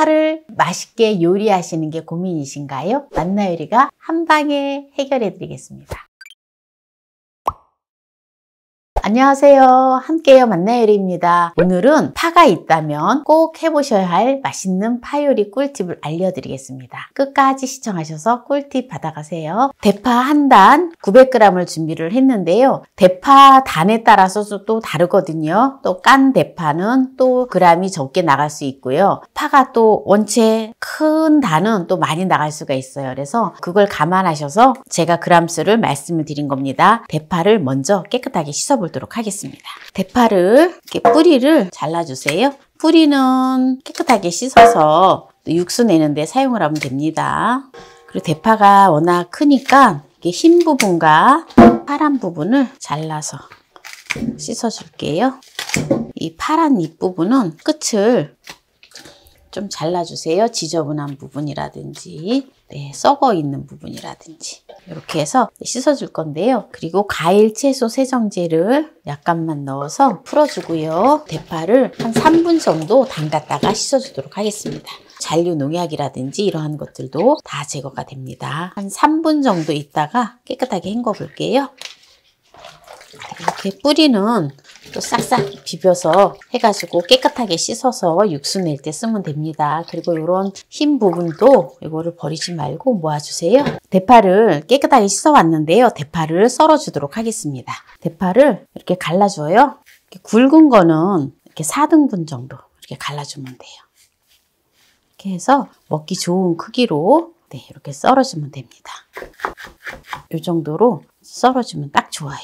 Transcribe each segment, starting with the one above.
대파를 맛있게 요리하시는 게 고민이신가요? 만나요리가 한 방에 해결해 드리겠습니다. 안녕하세요. 함께요 만나요리입니다. 오늘은 파가 있다면 꼭 해보셔야 할 맛있는 파 요리 꿀팁을 알려드리겠습니다. 끝까지 시청하셔서 꿀팁 받아가세요. 대파 한 단 900g을 준비를 했는데요. 대파 단에 따라서 또 다르거든요. 또 깐 대파는 또 그람이 적게 나갈 수 있고요. 파가 또 원체 큰 단은 또 많이 나갈 수가 있어요. 그래서 그걸 감안하셔서 제가 그람수를 말씀을 드린 겁니다. 대파를 먼저 깨끗하게 씻어볼 도록 하겠습니다. 대파를 이렇게 뿌리를 잘라주세요. 뿌리는 깨끗하게 씻어서 육수 내는데 사용을 하면 됩니다. 그리고 대파가 워낙 크니까 이렇게 흰 부분과 파란 부분을 잘라서 씻어줄게요. 이 파란 잎부분은 끝을 좀 잘라주세요. 지저분한 부분이라든지 썩어 있는 부분이라든지 이렇게 해서 씻어줄 건데요. 그리고 과일, 채소, 세정제를 약간만 넣어서 풀어주고요. 대파를 한 3분 정도 담갔다가 씻어주도록 하겠습니다. 잔류 농약이라든지 이러한 것들도 다 제거가 됩니다. 한 3분 정도 있다가 깨끗하게 헹궈 볼게요. 이렇게 뿌리는 또 싹싹 비벼서 해가지고 깨끗하게 씻어서 육수 낼 때 쓰면 됩니다. 그리고 이런 흰 부분도 이거를 버리지 말고 모아주세요. 대파를 깨끗하게 씻어왔는데요. 대파를 썰어주도록 하겠습니다. 대파를 이렇게 갈라줘요. 이렇게 굵은 거는 이렇게 4등분 정도 이렇게 갈라주면 돼요. 이렇게 해서 먹기 좋은 크기로 이렇게 썰어주면 됩니다. 이 정도로 썰어주면 딱 좋아요.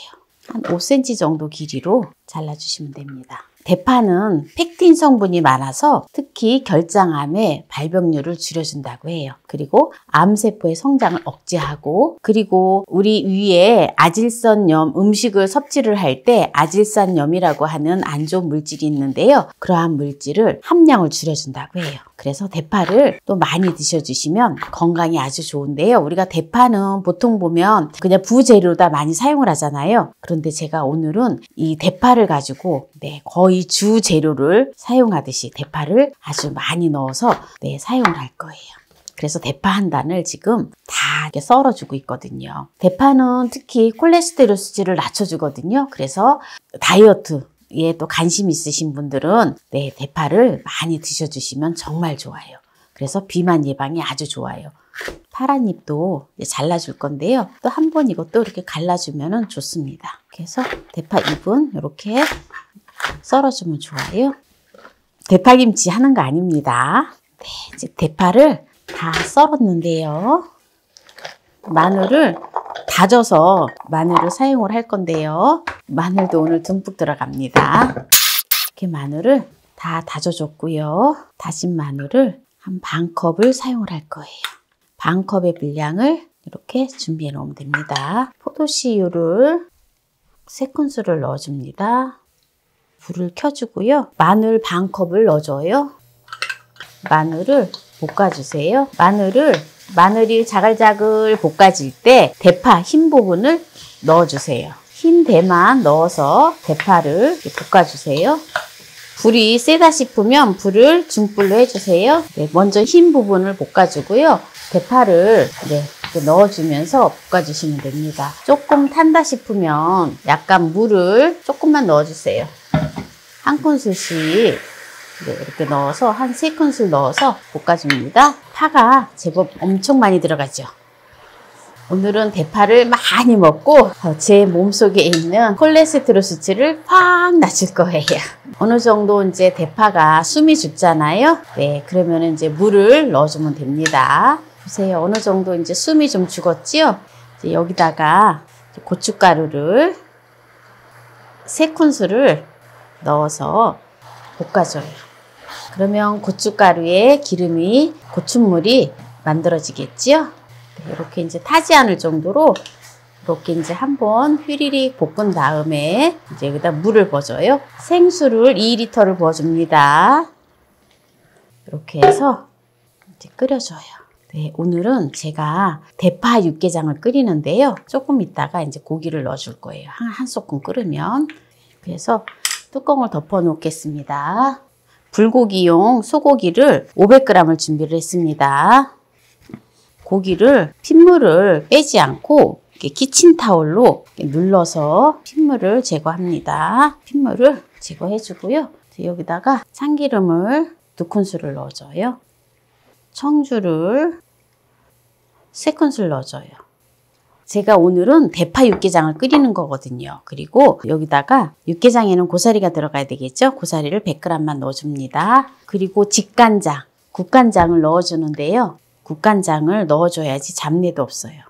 한 5cm 정도 길이로 잘라주시면 됩니다. 대파는 펙틴 성분이 많아서 특히 결장암의 발병률을 줄여준다고 해요. 그리고 암세포의 성장을 억제하고, 그리고 우리 위에 아질선염, 음식을 섭취를 할 때 아질산염이라고 하는 안 좋은 물질이 있는데요. 그러한 물질을 함량을 줄여준다고 해요. 그래서 대파를 또 많이 드셔주시면 건강에 아주 좋은데요. 우리가 대파는 보통 보면 그냥 부재료다 많이 사용을 하잖아요. 그런데 제가 오늘은 이 대파를 가지고 거의 주 재료를 사용하듯이 대파를 아주 많이 넣어서 사용을 할 거예요. 그래서 대파 한 단을 지금 다 이렇게 썰어주고 있거든요. 대파는 특히 콜레스테롤 수치를 낮춰주거든요. 그래서 다이어트에 또 관심 있으신 분들은 대파를 많이 드셔주시면 정말 좋아요. 그래서 비만 예방에 아주 좋아요. 파란 잎도 잘라줄 건데요. 또 한 번 이것도 이렇게 갈라주면 좋습니다. 그래서 대파 잎은 이렇게 썰어주면 좋아요. 대파김치 하는 거 아닙니다. 이제 대파를 다 썰었는데요. 마늘을 다져서 마늘을 사용을 할 건데요. 마늘도 오늘 듬뿍 들어갑니다. 이렇게 마늘을 다 다져줬고요. 다진 마늘을 한 반 컵을 사용을 할 거예요. 반 컵의 분량을 이렇게 준비해 놓으면 됩니다. 포도씨유를 3큰술을 넣어줍니다. 불을 켜주고요. 마늘 반 컵을 넣어줘요. 마늘을 볶아주세요. 마늘이 자글자글 볶아질 때 대파 흰 부분을 넣어주세요. 흰 대만 넣어서 대파를 볶아주세요. 불이 세다 싶으면 불을 중불로 해주세요. 먼저 흰 부분을 볶아주고요. 대파를 이렇게 넣어주면서 볶아주시면 됩니다. 조금 탄다 싶으면 약간 물을 조금만 넣어주세요. 한 큰술씩 이렇게 넣어서 한 3큰술 넣어서 볶아줍니다. 파가 제법 엄청 많이 들어가죠. 오늘은 대파를 많이 먹고 제 몸속에 있는 콜레스테롤 수치를 확 낮출 거예요. 어느 정도 이제 대파가 숨이 죽잖아요. 그러면 이제 물을 넣어주면 됩니다. 보세요. 어느 정도 이제 숨이 좀 죽었지요? 이제 여기다가 고춧가루를 3큰술을 넣어서 볶아줘요. 그러면 고춧가루에 기름이, 고춧물이 만들어지겠지요? 이렇게 이제 타지 않을 정도로 이렇게 이제 한번 휘리릭 볶은 다음에 이제 여기다 물을 부어줘요. 생수를 2리터를 부어줍니다. 이렇게 해서 이제 끓여줘요. 오늘은 제가 대파 육개장을 끓이는데요. 조금 있다가 이제 고기를 넣어줄 거예요. 한 소끔 끓으면. 그래서 뚜껑을 덮어 놓겠습니다. 불고기용 소고기를 500g을 준비를 했습니다. 고기를 핏물을 빼지 않고 이렇게 키친타올로 눌러서 핏물을 제거합니다. 핏물을 제거해 주고요. 여기다가 참기름을 2큰술을 넣어줘요. 청주를 3큰술 넣어줘요. 제가 오늘은 대파 육개장을 끓이는 거거든요. 그리고 여기다가 육개장에는 고사리가 들어가야 되겠죠? 고사리를 100g만 넣어줍니다. 그리고 직간장, 국간장을 넣어주는데요. 국간장을 넣어줘야지 잡내도 없어요.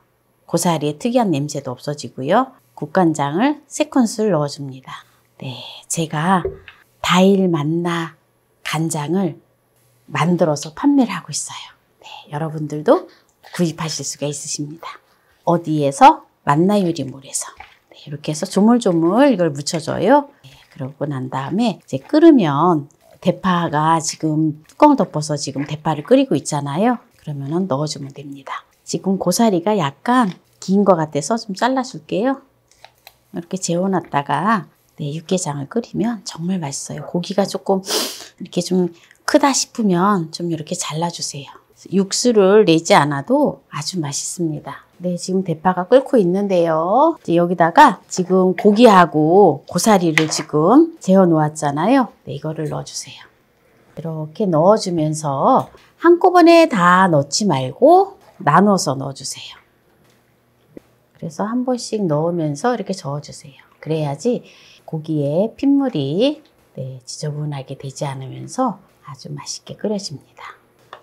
고사리의 특이한 냄새도 없어지고요. 국간장을 3큰술 넣어줍니다. 네, 제가 다일 만나 간장을 만들어서 판매를 하고 있어요. 네, 여러분들도 구입하실 수가 있으십니다. 어디에서? 만나유리몰에서. 네, 이렇게 해서 조물조물 이걸 묻혀줘요. 네, 그러고 난 다음에 이제 끓으면 대파가 지금 뚜껑을 덮어서 지금 대파를 끓이고 있잖아요. 그러면은 넣어주면 됩니다. 지금 고사리가 약간 긴 것 같아서 좀 잘라줄게요. 이렇게 재워놨다가 네, 육개장을 끓이면 정말 맛있어요. 고기가 조금 이렇게 좀 크다 싶으면 좀 이렇게 잘라주세요. 육수를 내지 않아도 아주 맛있습니다. 네, 지금 대파가 끓고 있는데요. 이제 여기다가 지금 고기하고 고사리를 지금 재워 놓았잖아요. 네, 이거를 넣어주세요. 이렇게 넣어주면서 한꺼번에 다 넣지 말고 나눠서 넣어주세요. 그래서 한 번씩 넣으면서 이렇게 저어주세요. 그래야지 고기에 핏물이 네, 지저분하게 되지 않으면서 아주 맛있게 끓여집니다.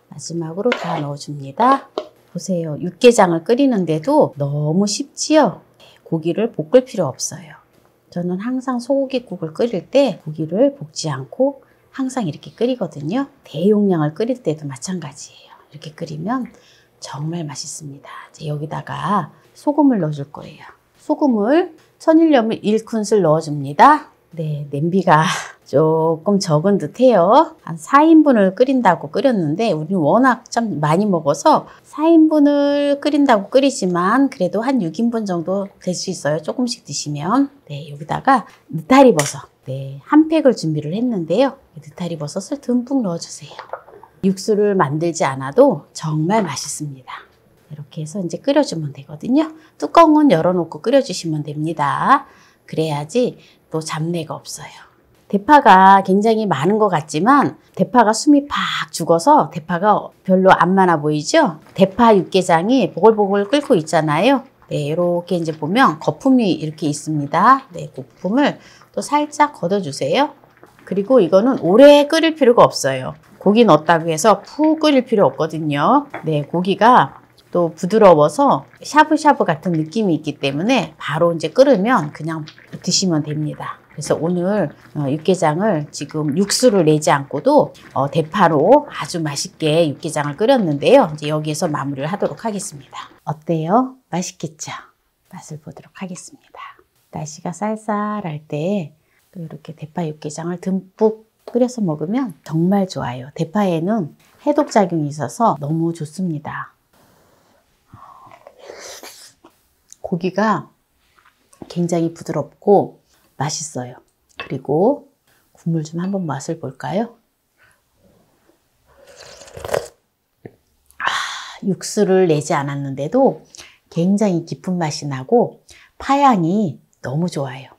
마지막으로 다 넣어줍니다. 보세요. 육개장을 끓이는데도 너무 쉽지요? 고기를 볶을 필요 없어요. 저는 항상 소고기국을 끓일 때 고기를 볶지 않고 항상 이렇게 끓이거든요. 대용량을 끓일 때도 마찬가지예요. 이렇게 끓이면 정말 맛있습니다. 이제 여기다가 소금을 넣어줄 거예요. 소금을 천일염을 1큰술 넣어줍니다. 네, 냄비가 조금 적은 듯해요. 한 4인분을 끓인다고 끓였는데 우리는 워낙 좀 많이 먹어서 4인분을 끓인다고 끓이지만 그래도 한 6인분 정도 될 수 있어요. 조금씩 드시면. 네, 여기다가 느타리버섯 네, 한 팩을 준비를 했는데요. 느타리버섯을 듬뿍 넣어주세요. 육수를 만들지 않아도 정말 맛있습니다. 이렇게 해서 이제 끓여주면 되거든요. 뚜껑은 열어놓고 끓여주시면 됩니다. 그래야지 또 잡내가 없어요. 대파가 굉장히 많은 것 같지만 대파가 숨이 팍 죽어서 대파가 별로 안 많아 보이죠? 대파 육개장이 보글보글 끓고 있잖아요. 네, 이렇게 이제 보면 거품이 이렇게 있습니다. 네, 거품을 또 살짝 걷어주세요. 그리고 이거는 오래 끓일 필요가 없어요. 고기 넣었다고 해서 푹 끓일 필요 없거든요. 네, 고기가 또 부드러워서 샤브샤브 같은 느낌이 있기 때문에 바로 이제 끓으면 그냥 드시면 됩니다. 그래서 오늘 육개장을 지금 육수를 내지 않고도 대파로 아주 맛있게 육개장을 끓였는데요. 이제 여기에서 마무리를 하도록 하겠습니다. 어때요? 맛있겠죠? 맛을 보도록 하겠습니다. 날씨가 쌀쌀할 때 또 이렇게 대파 육개장을 듬뿍 끓여서 먹으면 정말 좋아요. 대파에는 해독작용이 있어서 너무 좋습니다. 고기가 굉장히 부드럽고 맛있어요. 그리고 국물 좀 한번 맛을 볼까요? 육수를 내지 않았는데도 굉장히 깊은 맛이 나고 파향이 너무 좋아요.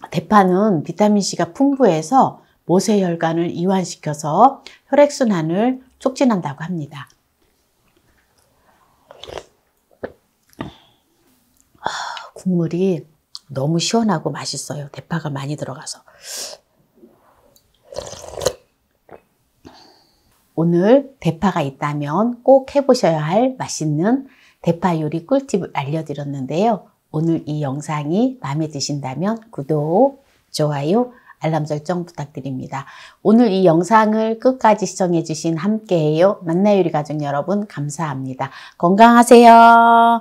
대파는 비타민C가 풍부해서 모세혈관을 이완시켜서 혈액순환을 촉진한다고 합니다. 국물이 너무 시원하고 맛있어요. 대파가 많이 들어가서. 오늘 대파가 있다면 꼭 해보셔야 할 맛있는 대파 요리 꿀팁을 알려드렸는데요. 오늘 이 영상이 마음에 드신다면 구독, 좋아요, 알람 설정 부탁드립니다. 오늘 이 영상을 끝까지 시청해주신 함께해요 만나요리 가족 여러분 감사합니다. 건강하세요.